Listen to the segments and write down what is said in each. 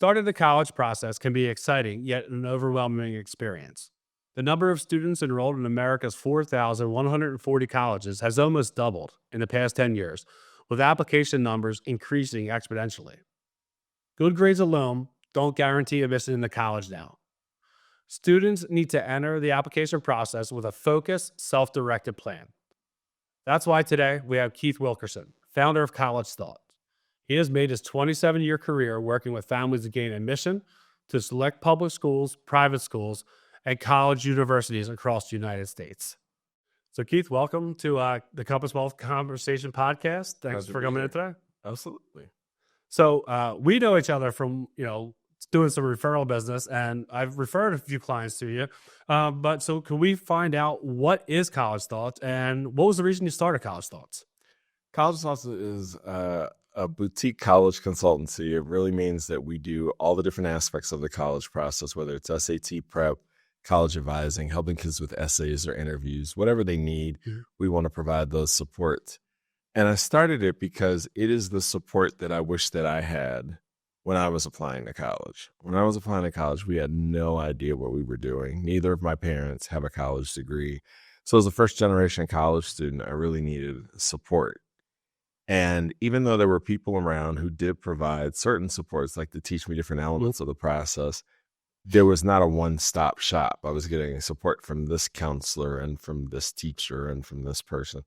Starting the college process can be exciting, yet an overwhelming experience. The number of students enrolled in America's 4,140 colleges has almost doubled in the past 10 years, with application numbers increasing exponentially. Good grades alone don't guarantee admission into college now. Students need to enter the application process with a focused, self directed plan. That's why today we have Keith Wilkerson, founder of College Thought. He has made his 27-year career working with families to gain admission to select public schools, private schools, and college universities across the United States. So, Keith, welcome to the Compass Wealth Conversation podcast. Thanks for coming in today. Absolutely. So, we know each other from, doing some referral business, and I've referred a few clients to you. But so can we find out what is College Thoughts and what was the reason you started College Thoughts? College Thoughts is a boutique college consultancy. It really means that we do all the different aspects of the college process, whether it's SAT prep, college advising, helping kids with essays or interviews, whatever they need. Mm-hmm. We want to provide those support. And I started it because it is the support that I wish that I had when I was applying to college. When I was applying to college, we had no idea what we were doing. Neither of my parents have a college degree. So as a first-generation college student, I really needed support. And even though there were people around who did provide certain supports, like to teach me different elements of the process, there was not a one-stop shop. I was getting support from this counselor and from this teacher and from this person.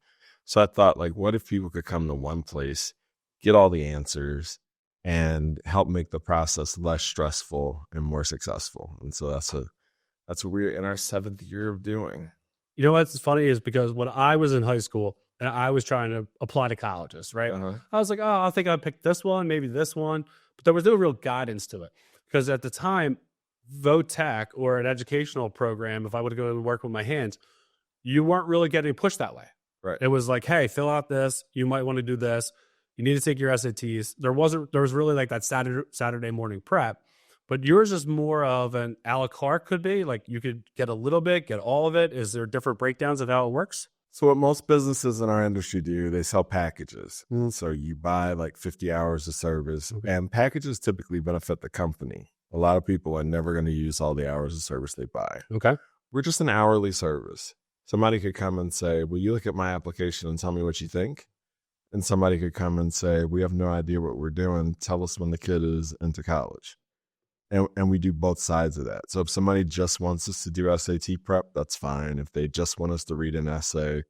So I thought, what if people could come to one place, get all the answers, and help make the process less stressful and more successful? And so that's what we're in our 7th year of doing. You know what's funny is because when I was in high school and I was trying to apply to colleges, right? Uh-huh. I was like, I think I picked this one, maybe this one, but there was no real guidance to it. Because at the time, VOTech or an educational program, if I would go to work with my hands, you weren't really getting pushed that way. Right. It was like, hey, fill out this. You might want to do this. You need to take your SATs. There was really that Saturday morning prep, but yours is more of an a la carte could be. Like you could get a little bit, get all of it. Is there different breakdowns of how it works? So what most businesses in our industry do, they sell packages. Mm-hmm. So you buy 50 hours of service, and packages typically benefit the company. A lot of people are never going to use all the hours of service they buy. Okay. We're just an hourly service. Somebody could come and say, will you look at my application and tell me what you think? And somebody could come and say, we have no idea what we're doing. Tell us when the kid is into college. And we do both sides of that. So if somebody just wants us to do SAT prep, that's fine. If they just want us to read an essay,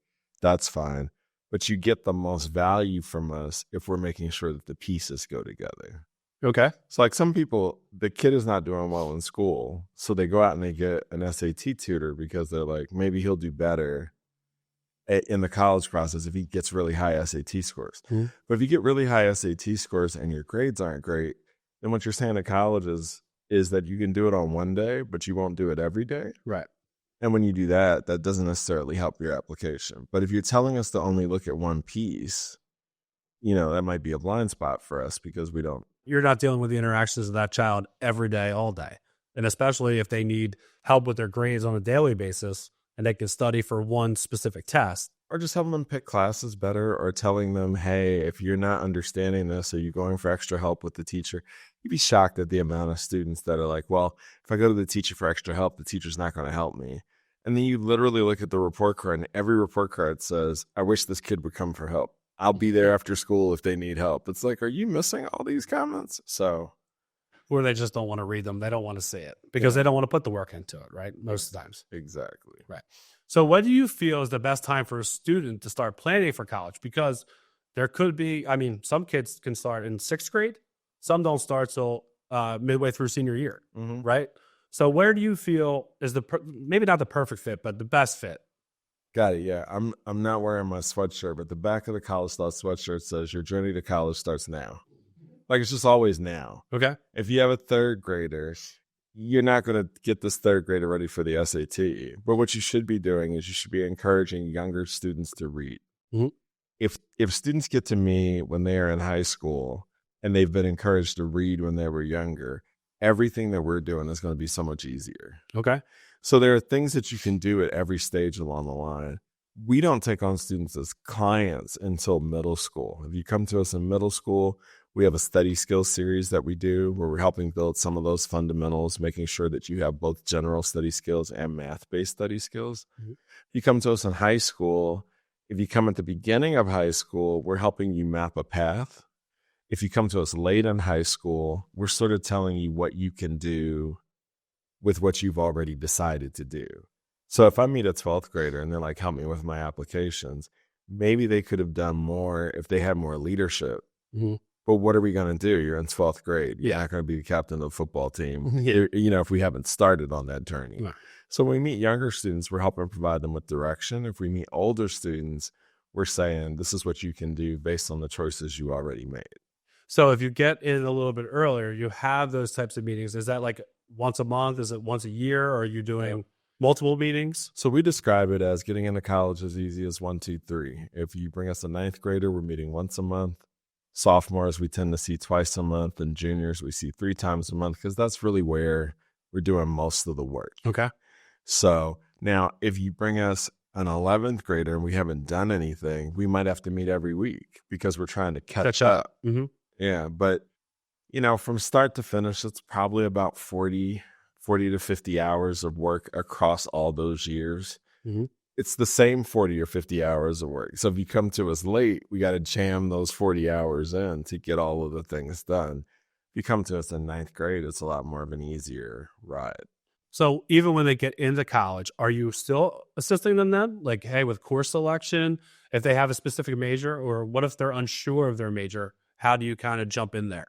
that's fine. But you get the most value from us if we're making sure that the pieces go together. Okay. So some people, the kid is not doing well in school. So they go out and they get an SAT tutor because they're like, maybe he'll do better in the college process if he gets really high SAT scores. Mm-hmm. But if you get really high SAT scores and your grades aren't great, then what you're saying to college is that you can do it on one day, but you won't do it every day. Right. And when you do that, that doesn't necessarily help your application. But if you're telling us to only look at one piece, that might be a blind spot for us because we don't. You're not dealing with the interactions of that child every day, all day. And especially if they need help with their grades on a daily basis and they can study for one specific test. Or just helping them pick classes better, or telling them, hey, if you're not understanding this, are you going for extra help with the teacher? You'd be shocked at the amount of students that are like, well, if I go to the teacher for extra help, the teacher's not going to help me. And then you literally look at the report card, and every report card says, I wish this kid would come for help. I'll be there after school if they need help. It's like, are you missing all these comments? Or they just don't want to read them. They don't want to see it because they don't want to put the work into it, right? Most of the times. Exactly. Right. So what do you feel is the best time for a student to start planning for college? Because there could be, some kids can start in 6th grade. Some don't start till midway through senior year, mm-hmm. right? So where do you feel is maybe not the perfect fit, but the best fit? Got it. Yeah. I'm not wearing my sweatshirt, but the back of the College Thought sweatshirt says your journey to college starts now. It's just always now. Okay. If you have a 3rd grader, you're not going to get this 3rd grader ready for the SAT. But what you should be doing is you should be encouraging younger students to read. Mm-hmm. If students get to me when they are in high school and they've been encouraged to read when they were younger, everything that we're doing is going to be so much easier. Okay. So there are things that you can do at every stage along the line. We don't take on students as clients until middle school. If you come to us in middle school, We have a study skills series that we do where we're helping build some of those fundamentals, making sure that you have both general study skills and math-based study skills. Mhm. You come to us in high school. If you come at the beginning of high school, we're helping you map a path. If you come to us late in high school, we're sort of telling you what you can do with what you've already decided to do. So if I meet a 12th grader and they're like, help me with my applications, maybe they could have done more if they had more leadership. Mhm. But what are we going to do? You're in 12th grade. You're Yeah. not going to be the captain of the football team, Yeah. if we haven't started on that journey. Right. So when we meet younger students, we're helping provide them with direction. If we meet older students, we're saying this is what you can do based on the choices you already made. So if you get in a little bit earlier, you have those types of meetings. Is that like once a month? Is it once a year? Or are you doing multiple meetings? So we describe it as getting into college as easy as 1, 2, 3. If you bring us a 9th grader, we're meeting once a month. Sophomores, we tend to see twice a month. And juniors, we see 3 times a month because that's really where we're doing most of the work. Okay. So now if you bring us an 11th grader and we haven't done anything, we might have to meet every week because we're trying to catch up. Mm-hmm. Yeah. But, from start to finish, it's probably about 40 to 50 hours of work across all those years. Mm-hmm. It's the same 40 or 50 hours of work. So if you come to us late, we got to jam those 40 hours in to get all of the things done. If you come to us in 9th grade, it's a lot more of an easier ride. So even when they get into college, are you still assisting them then? Like, hey, with course selection, if they have a specific major, or what if they're unsure of their major? How do you kind of jump in there?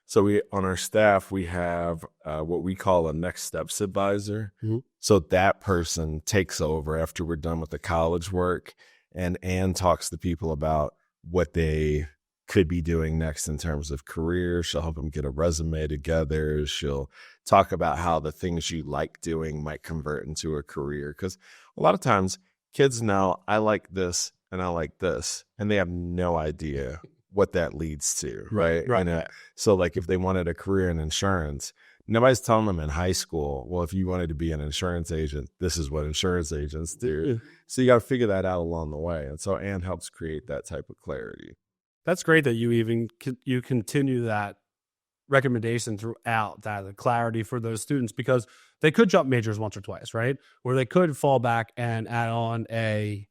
So on our staff, we have what we call a next steps advisor. Mm-hmm. So that person takes over after we're done with the college work and talks to people about what they could be doing next in terms of career. She'll help them get a resume together. She'll talk about how the things you like doing might convert into a career. Because a lot of times kids know I like this and I like this, and they have no idea what that leads to, right? Right. So like if they wanted a career in insurance, nobody's telling them in high school, well, if you wanted to be an insurance agent, this is what insurance agents do. Yeah. So you got to figure that out along the way. And so Anne helps create that type of clarity. That's great that you continue that recommendation throughout, that the clarity for those students, because they could jump majors once or twice, right? Or they could fall back and add on a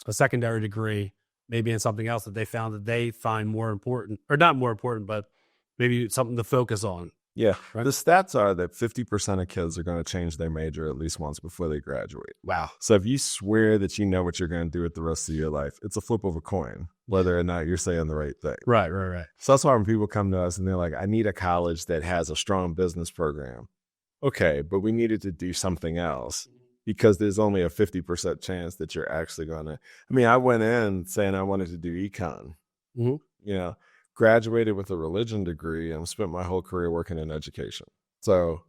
secondary degree, maybe in something else that they found that they find more important, or not more important, but maybe something to focus on. Yeah. Right. The stats are that 50% of kids are going to change their major at least once before they graduate. Wow. So if you swear that you know what you're going to do with the rest of your life, it's a flip of a coin, whether or not you're saying the right thing. Right. So that's why when people come to us and they're like, I need a college that has a strong business program. Okay, but we needed to do something else because there's only a 50% chance that you're actually going to. I mean, I went in saying I wanted to do econ. Mm-hmm. Graduated with a religion degree and spent my whole career working in education. So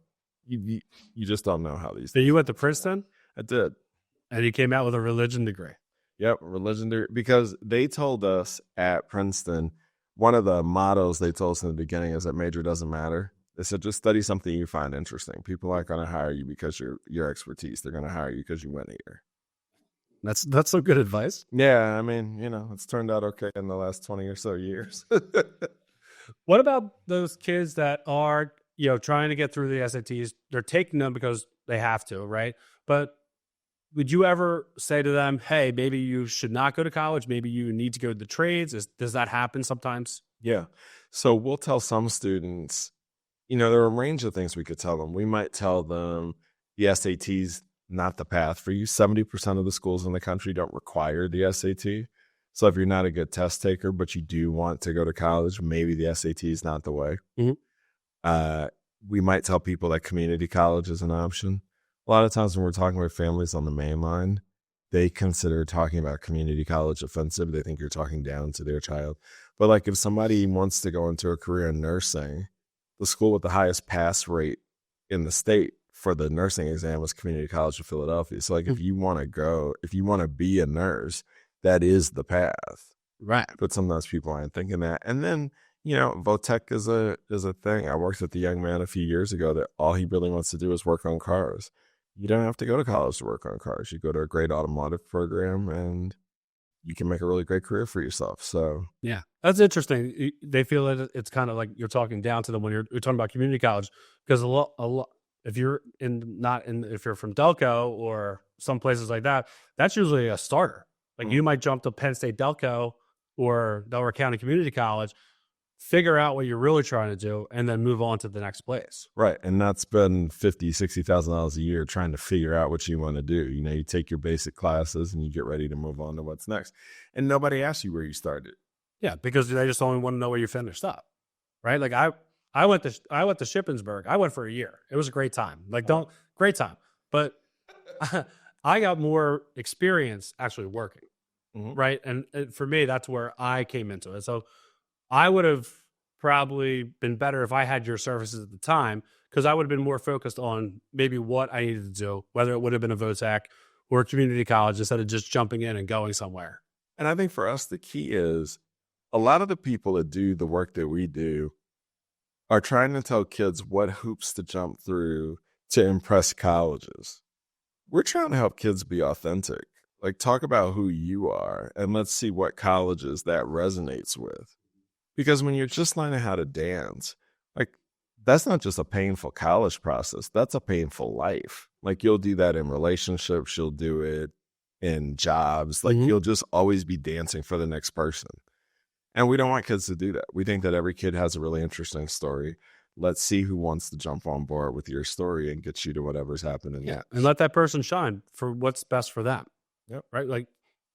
you just don't know how these So you went to Princeton? I did. And you came out with a religion degree. Yep, religion degree. Because they told us at Princeton, one of the mottos they told us in the beginning is that major doesn't matter. They said, just study something you find interesting. People aren't going to hire you because your expertise. They're going to hire you because you went here. That's some good advice. Yeah, I mean, it's turned out okay in the last 20 or so years. What about those kids that are, trying to get through the SATs? They're taking them because they have to, right? But would you ever say to them, hey, maybe you should not go to college. Maybe you need to go to the trades. Does that happen sometimes? Yeah. So we'll tell some students, there are a range of things we could tell them. We might tell them the SATs not the path for you. 70% of the schools in the country don't require the SAT. So if you're not a good test taker, but you do want to go to college, maybe the SAT is not the way. Mm-hmm. We might tell people that community college is an option. A lot of times when we're talking with families on the main line, they consider talking about community college offensive. They think you're talking down to their child. But like if somebody wants to go into a career in nursing, the school with the highest pass rate in the state for the nursing exam was Community College of Philadelphia. So like if you want to be a nurse, that is the path. Right. But sometimes people aren't thinking that. And then, Votech is a thing. I worked with a young man a few years ago that all he really wants to do is work on cars. You don't have to go to college to work on cars. You go to a great automotive program and you can make a really great career for yourself. So Yeah, that's interesting. They feel that it's kind of like you're talking down to them when you're talking about community college, because a lot, if you're if you're from Delco or some places like that, that's usually a starter. Like you might jump to Penn State Delco or Delaware County Community College, figure out what you're really trying to do, and then move on to the next place. right, and not spend $50,000-$60,000 a year trying to figure out what you want to do. You know, you take your basic classes and you get ready to move on to what's next. And nobody asks you where you started. Yeah, because they just only want to know where you finished up, right? Like I went to Shippensburg. I went for a year. It was a great time. Like great time, but I got more experience actually working, right? And for me, that's where I came into it. So I would have probably been better if I had your services at the time, because I would have been more focused on maybe what I needed to do, whether it would have been a VOTAC or a community college, instead of just jumping in and going somewhere. And I think for us, the key is a lot of the people that do the work that we do are trying to tell kids what hoops to jump through to impress colleges. We're trying to help kids be authentic. Like, talk about who you are, and let's see what colleges that resonates with. Because when you're just learning how to dance, like, that's not just a painful college process. That's a painful life. Like, you'll do that in relationships. You'll do it in jobs. Like, you'll just always be dancing for the next person. And we don't want kids to do that. We think that every kid has a really interesting story. Let's see who wants to jump on board with your story and get you to whatever's happening. Yeah, and let that person shine for what's best for them. Yep. Right? Like,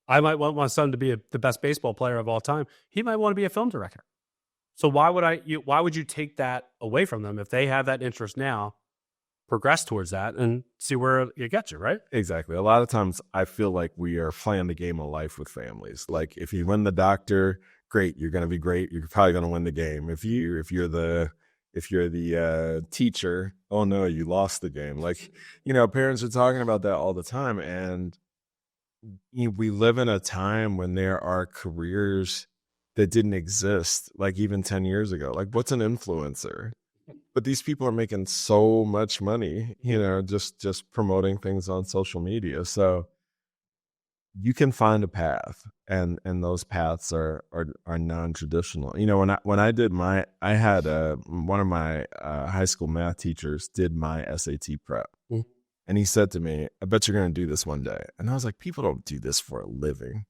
I might want my son to be the best baseball player of all time. He might want to be a film director. So why would you take that away from them if they have that interest now? Progress towards that and see where it gets you, right? Exactly. A lot of times I feel like we are playing the game of life with families. Like, if you win the doctor, great, you're going to be great. You're probably going to win the game. If you're the teacher, oh no, you lost the game. Like, you know, parents are talking about that all the time. And we live in a time when there are careers that didn't exist, like even 10 years ago. Like, what's an influencer? But these people are making so much money, you know, just promoting things on social media. So you can find a path, and those paths are non-traditional. You know, when I did I had one of my high school math teachers did my SAT prep. And he said to me, I bet you're going to do this one day. And I was like, people don't do this for a living.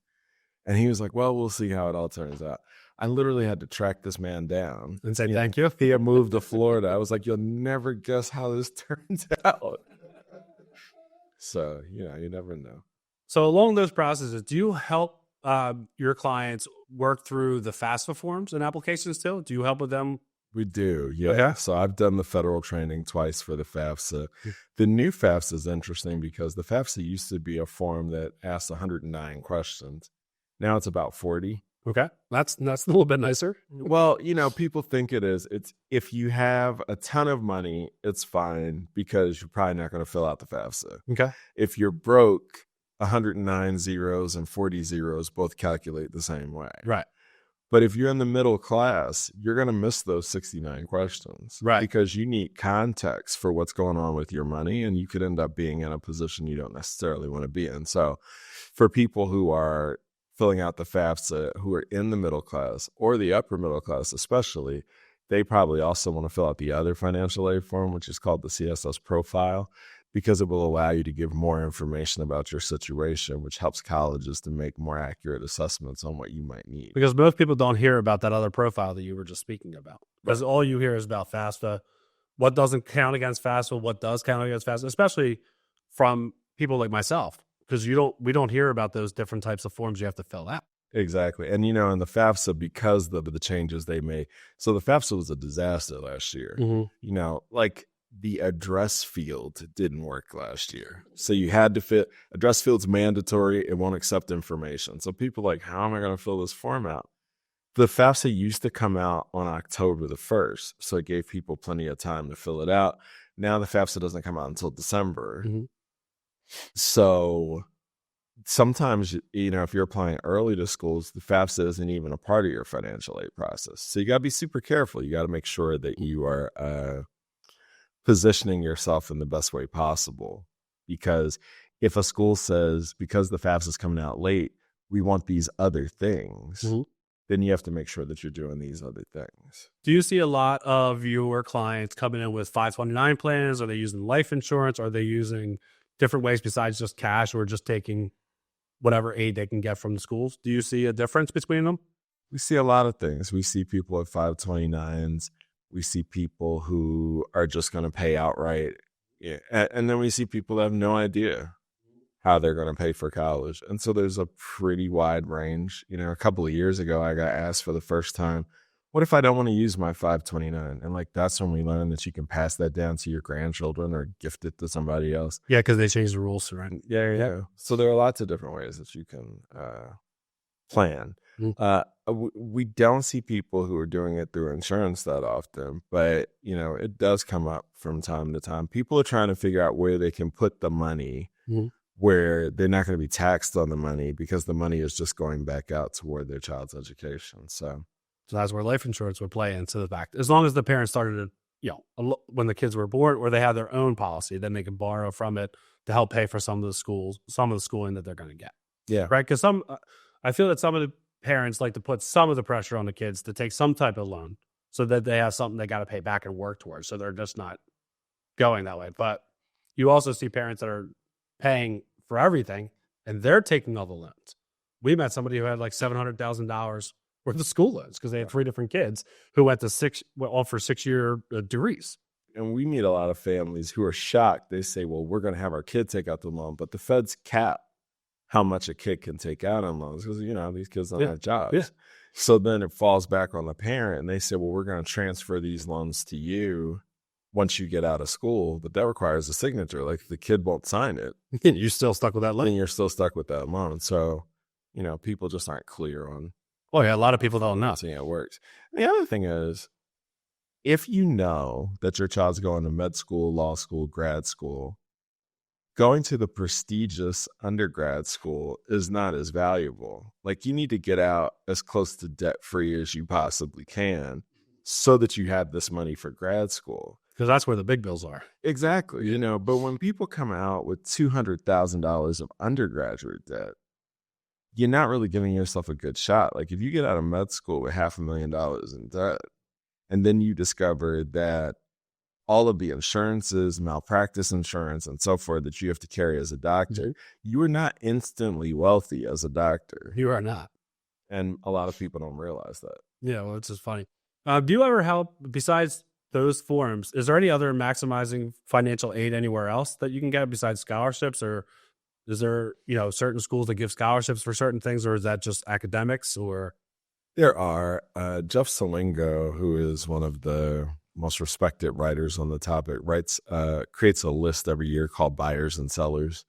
And he was like, well, we'll see how it all turns out. I literally had to track this man down and say, thank you. He had moved to Florida. I was like, you'll never guess how this turns out. So, you know, you never know. So along those processes, do you help your clients work through the FAFSA forms and applications too? Do you help with them? We do, yeah. So I've done the federal training twice for the FAFSA. The new FAFSA is interesting because the FAFSA used to be a form that asked 109 questions. Now it's about 40. Okay, that's a little bit nicer. Well, you know, people think it is. It's if you have a ton of money, it's fine because you're probably not going to fill out the FAFSA. Okay. If you're broke, 109 zeros and 40 zeros both calculate the same way. Right. But if you're in the middle class, you're going to miss those 69 questions. Right. Because you need context for what's going on with your money, and you could end up being in a position you don't necessarily want to be in. So for people who are filling out the FAFSA, who are in the middle class or the upper middle class especially, they probably also want to fill out the other financial aid form, which is called the CSS profile, because it will allow you to give more information about your situation, which helps colleges to make more accurate assessments on what you might need. Because most people don't hear about that other profile that you were just speaking about. Because all you hear is about FAFSA, what doesn't count against FAFSA, what does count against FAFSA, especially from people like myself, because we don't hear about those different types of forms you have to fill out. Exactly. And, you know, in the FAFSA, because of the changes they made, so the FAFSA was a disaster last year. You know, like, the address field didn't work last year. So you had to fit, address field's mandatory. It won't accept information. So people are like, how am I going to fill this form out? The FAFSA used to come out on October the 1st. So it gave people plenty of time to fill it out. Now the FAFSA doesn't come out until December. So sometimes, you know, if you're applying early to schools, the FAFSA isn't even a part of your financial aid process. So you got to be super careful. You got to make sure that you are positioning yourself in the best way possible. Because if a school says, because the FAFSA is coming out late, we want these other things, Mhm. then you have to make sure that you're doing these other things. Do you see a lot of your clients coming in with 529 plans? Are they using life insurance? Are they using different ways besides just cash, or just taking whatever aid they can get from the schools? Do you see a difference between them? We see a lot of things. We see people at 529s. We see people who are just going to pay outright. Yeah. And then we see people that have no idea how they're going to pay for college. And so there's a pretty wide range. A couple of years ago, I got asked for the first time, what if I don't want to use my 529? And that's when we learn that you can pass that down to your grandchildren or gift it to somebody else. Yeah, because they changed the rules, right? Yeah. So there are lots of different ways that you can plan. We don't see people who are doing it through insurance that often, but it does come up from time to time. People are trying to figure out where they can put the money where they're not going to be taxed on the money, because the money is just going back out toward their child's education. So that's where life insurance would play into the fact. As long as the parents started it, when the kids were born, or they have their own policy, then they can borrow from it to help pay for some of the schooling that they're going to get. Yeah. Right. Because I feel that some of the parents like to put some of the pressure on the kids to take some type of loan so that they have something they got to pay back and work towards. So they're just not going that way. But you also see parents that are paying for everything and they're taking all the loans. We met somebody who had like $700,000 worth of school loans because they had 3 different kids who went to 6-year degrees. And we meet a lot of families who are shocked. They say, well, we're going to have our kid take out the loan, but the feds cap how much a kid can take out on loans because, these kids don't have jobs. Yeah. So then it falls back on the parent, and they say, well, we're going to transfer these loans to you once you get out of school, but that requires a signature. Like, the kid won't sign it. You're still stuck with that loan. And you're still stuck with that loan. So, people just aren't clear on. Oh, yeah, a lot of people don't know. Seeing it works. And the other thing is, if you know that your child's going to med school, law school, grad school, going to the prestigious undergrad school is not as valuable. Like, you need to get out as close to debt-free as you possibly can so that you have this money for grad school. Because that's where the big bills are. Exactly. But when people come out with $200,000 of undergraduate debt, you're not really giving yourself a good shot. Like, if you get out of med school with $500,000 in debt, and then you discover that all of the insurances, malpractice insurance, and so forth that you have to carry as a doctor, you are not instantly wealthy as a doctor. You are not. And a lot of people don't realize that. Yeah, well, it's just funny. Do you ever help, besides those forums, is there any other maximizing financial aid anywhere else that you can get besides scholarships? Or is there, certain schools that give scholarships for certain things, or is that just academics? Or there are. Jeff Salingo, who is one of the most respected writers on the topic, creates a list every year called buyers and sellers.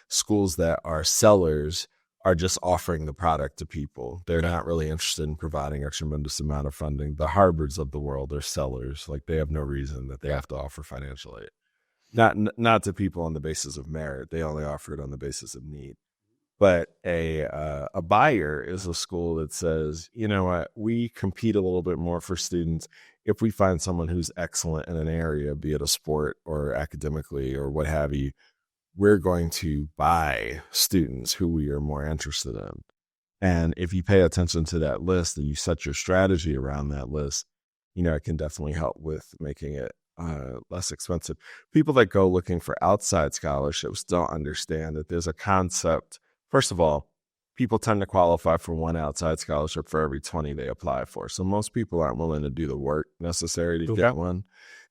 Schools that are sellers are just offering the product to people. They're not really interested in providing a tremendous amount of funding. The Harvards of the world are sellers. Like, they have no reason that they have to offer financial aid. Not to people on the basis of merit. They only offer it on the basis of need. But a buyer is a school that says, you know what, we compete a little bit more for students if we find someone who's excellent in an area, be it a sport or academically or what have you. We're going to buy students who we are more interested in. And if you pay attention to that list and you set your strategy around that list, it can definitely help with making it less expensive. People that go looking for outside scholarships don't understand that there's a concept. First of all, people tend to qualify for one outside scholarship for every 20 they apply for. So most people aren't willing to do the work necessary to get one.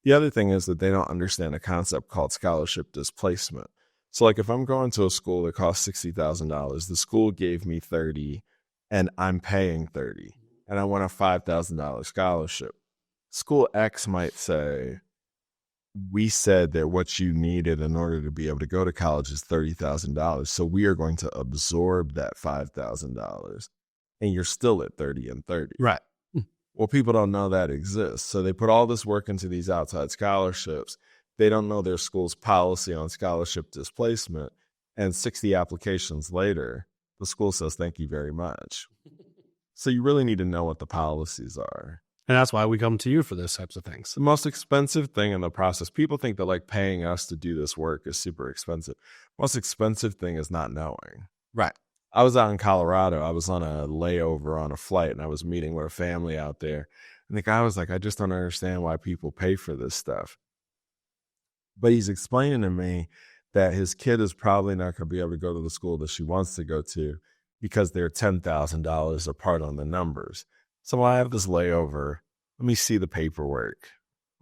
The other thing is that they don't understand a concept called scholarship displacement. So, like, if I'm going to a school that costs $60,000, the school gave me $30,000 and I'm paying $30,000 and I want a $5,000 scholarship. School X might say, we said that what you needed in order to be able to go to college is $30,000. So we are going to absorb that $5,000 and you're still at 30 and 30. Right. Well, people don't know that exists. So they put all this work into these outside scholarships. They don't know their school's policy on scholarship displacement. And 60 applications later, the school says, thank you very much. So you really need to know what the policies are. And that's why we come to you for those types of things. The most expensive thing in the process, people think that like paying us to do this work is super expensive. Most expensive thing is not knowing. Right. I was out in Colorado. I was on a layover on a flight, and I was meeting with a family out there. And the guy was like, I just don't understand why people pay for this stuff. But he's explaining to me that his kid is probably not going to be able to go to the school that she wants to go to because they're $10,000 apart on the numbers. So while I have this layover, let me see the paperwork.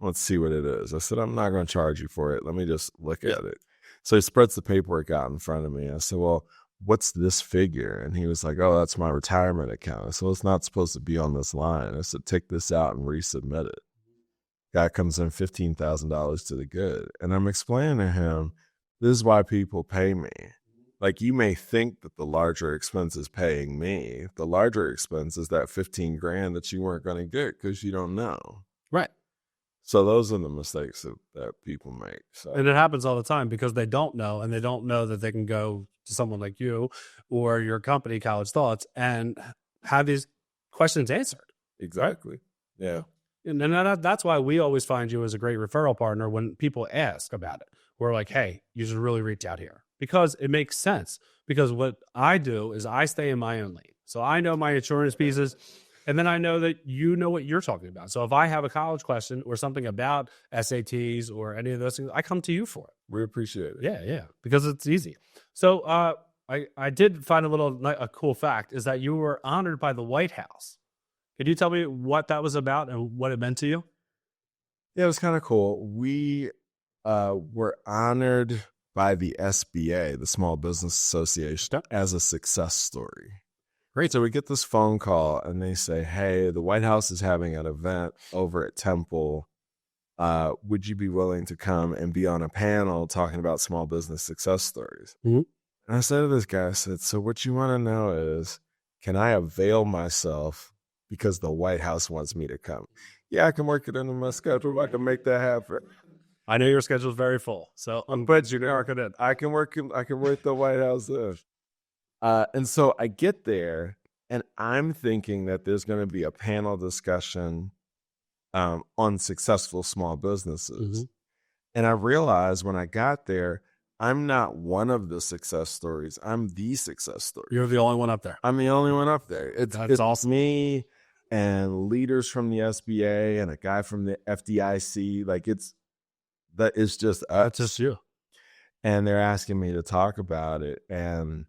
Let's see what it is. I said, I'm not going to charge you for it. Let me just look at it. So he spreads the paperwork out in front of me. I said, well, what's this figure? And he was like, oh, that's my retirement account. So it's not supposed to be on this line. I said, take this out and resubmit it. Guy comes in $15,000 to the good. And I'm explaining to him, this is why people pay me. Like, you may think that the larger expense is paying me. The larger expense is that 15 grand that you weren't going to get because you don't know. Right. So those are the mistakes that people make. So. And it happens all the time because they don't know, and they don't know that they can go to someone like you or your company, College Thoughts, and have these questions answered. Exactly. Yeah. And that's why we always find you as a great referral partner when people ask about it. We're like, hey, you should really reach out here because it makes sense. Because what I do is I stay in my own lane. So I know my insurance pieces, and then I know that you know what you're talking about. So if I have a college question or something about SATs or any of those things, I come to you for it. We appreciate it. Yeah, because it's easy. So I did find a cool fact is that you were honored by the White House. Could you tell me what that was about and what it meant to you? Yeah, it was kind of cool. We were honored by the SBA, the Small Business Association, as a success story. Great. So we get this phone call and they say, hey, the White House is having an event over at Temple. Would you be willing to come and be on a panel talking about small business success stories? Mm-hmm. And I said to this guy, I said, so what you want to know is, can I avail myself because the White House wants me to come? Yeah, I can work it into my schedule. I can make that happen. I know your schedule is very full, so I'm glad you're working it. I can work the White House in. And so I get there, and I'm thinking that there's going to be a panel discussion on successful small businesses. Mm-hmm. And I realized when I got there, I'm not one of the success stories. I'm the success story. You're the only one up there. I'm the only one up there. It's awesome. Me and leaders from the SBA and a guy from the FDIC. Like it's just us. That's just you. And they're asking me to talk about it. And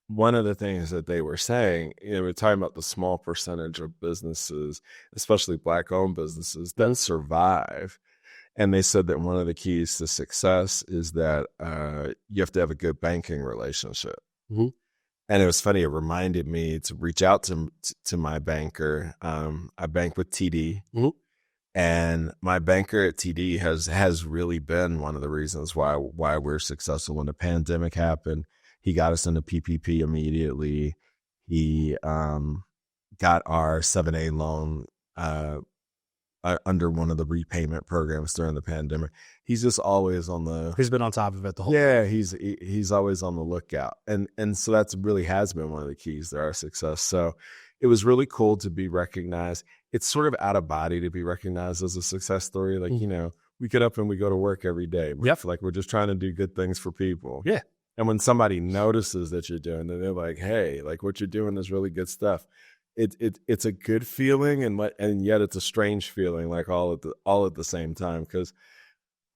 one of the things that they were saying, we're talking about the small percentage of businesses, especially Black-owned businesses, that survive. And they said that one of the keys to success is that you have to have a good banking relationship. Mm-hmm. And it was funny. It reminded me to reach out to my banker. I bank with TD. Mm-hmm. And my banker at TD has really been one of the reasons why we're successful. When the pandemic happened, he got us into PPP immediately. He got our 7A loan under one of the repayment programs during the pandemic. He's just always he's been on top of it the whole time. He's always on the lookout. And so that's really has been one of the keys to our success. So it was really cool to be recognized. It's sort of out of body to be recognized as a success story. Like, we get up and we go to work every day. Yep. Like we're just trying to do good things for people. Yeah. And when somebody notices that you're doing it, they're like, hey, like what you're doing is really good stuff. It's a good feeling and yet it's a strange feeling, like all at the same time. Because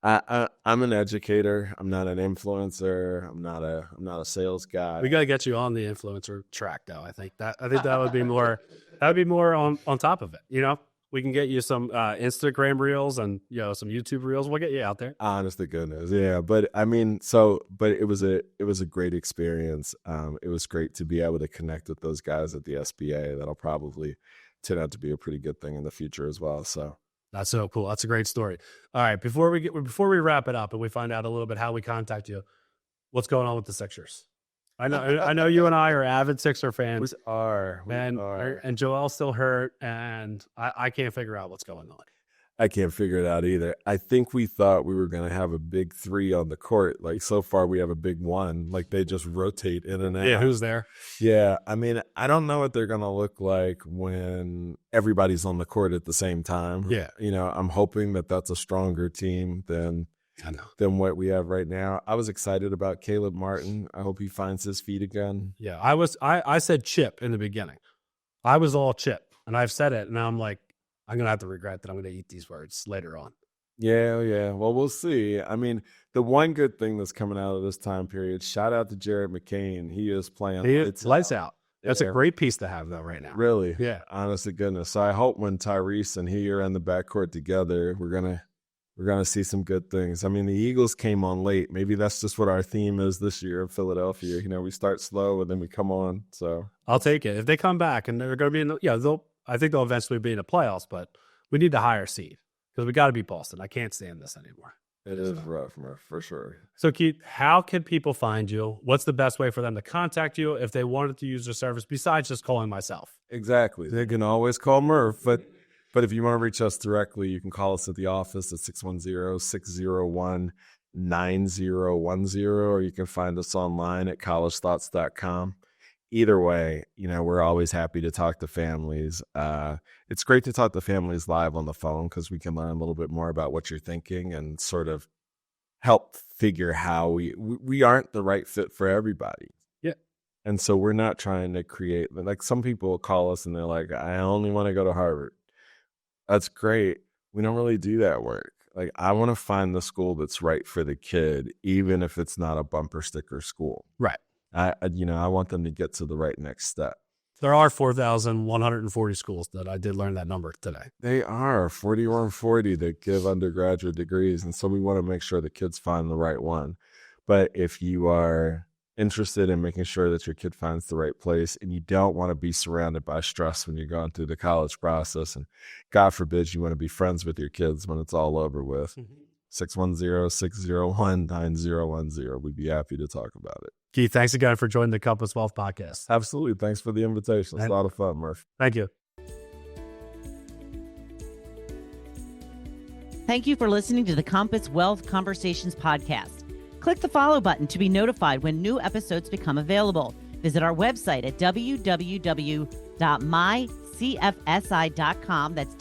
I'm an educator. I'm not an influencer. I'm not a sales guy. We got to get you on the influencer track, though. I think that would be more. That would be more on top of it. We can get you some Instagram reels and some YouTube reels. We'll get you out there. Honest to goodness, yeah. But I mean, but it was a great experience. It was great to be able to connect with those guys at the SBA. That'll probably turn out to be a pretty good thing in the future as well. So. That's so cool. That's a great story. All right, before we wrap it up and we find out a little bit how we contact you, what's going on with the Sixers? I know you and I are avid Sixer fans. We are. And Joel's still hurt, and I can't figure out what's going on. I can't figure it out either. I think we thought we were going to have a big three on the court. Like, so far we have a big one. Like, they just rotate in and out. Yeah, who's there? Yeah, I mean, I don't know what they're going to look like when everybody's on the court at the same time. Yeah. I'm hoping that that's a stronger team than I know. than what we have right now. I was excited about Caleb Martin. I hope he finds his feet again. Yeah, I said Chip in the beginning. I was all Chip, and I've said it, and now I'm like, I'm gonna have to regret that I'm gonna eat these words later on. Yeah. Well, we'll see. I mean, the one good thing that's coming out of this time period, shout out to Jared McCain. He is playing Lights out. That's Yeah. a great piece to have, though, right now. Really? Yeah. Honest to goodness. So I hope when Tyrese and he are in the backcourt together, we're gonna see some good things. I mean, the Eagles came on late. Maybe that's just what our theme is this year in Philadelphia. You know, we start slow and then we come on. So I'll take it. If they come back and they're going to be I think they'll eventually be in the playoffs, but we need the higher seed because we got to beat Boston. I can't stand this anymore. it is rough, Murph, for sure. So, Keith, how can people find you? What's the best way for them to contact you if they wanted to use your service besides just calling myself? Exactly. They can always call Murph, but if you want to reach us directly, you can call us at the office at 610-601-9010, or you can find us online at collegethoughts.com. Either way, you know, we're always happy to talk to families. It's great to talk to families live on the phone because we can learn a little bit more about what you're thinking and sort of help figure how we aren't the right fit for everybody. Yeah. And so we're not trying to create, like some people call us and they're like, I only want to go to Harvard. That's great. We don't really do that work. Like, I want to find the school that's right for the kid, even if it's not a bumper sticker school. Right. I want them to get to the right next step. There are 4,140 schools that I did learn that number today. They are 4140 that give undergraduate degrees. And so we want to make sure the kids find the right one. But if you are interested in making sure that your kid finds the right place and you don't want to be surrounded by stress when you're going through the college process, and God forbid you want to be friends with your kids when it's all over with, 610-601-9010. We'd be happy to talk about it. Keith, thanks again for joining the Compass Wealth podcast. Absolutely. Thanks for the invitation. It's a lot of fun, Murph. Thank you. Thank you for listening to the Compass Wealth Conversations podcast. Click the follow button to be notified when new episodes become available. Visit our website at www.mycfsi.com. That's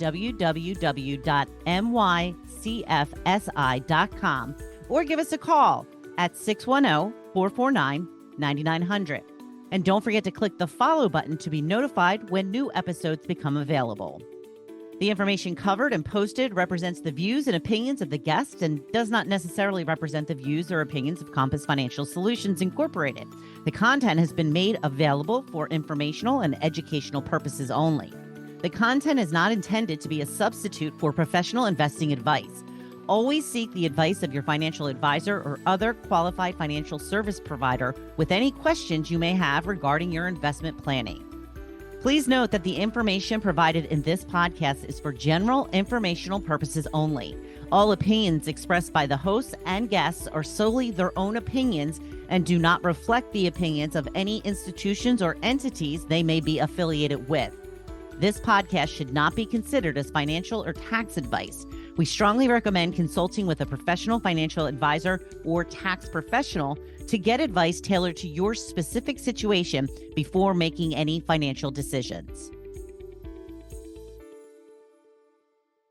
www.mycfsi.com. Or give us a call at 610-449-9900. And don't forget to click the follow button to be notified when new episodes become available. The information covered and posted represents the views and opinions of the guest and does not necessarily represent the views or opinions of Compass Financial Solutions Incorporated. The content has been made available for informational and educational purposes only. The content is not intended to be a substitute for professional investing advice. Always seek the advice of your financial advisor or other qualified financial service provider with any questions you may have regarding your investment planning. Please note that the information provided in this podcast is for general informational purposes only. All opinions expressed by the hosts and guests are solely their own opinions and do not reflect the opinions of any institutions or entities they may be affiliated with. This podcast should not be considered as financial or tax advice. We strongly recommend consulting with a professional financial advisor or tax professional to get advice tailored to your specific situation before making any financial decisions.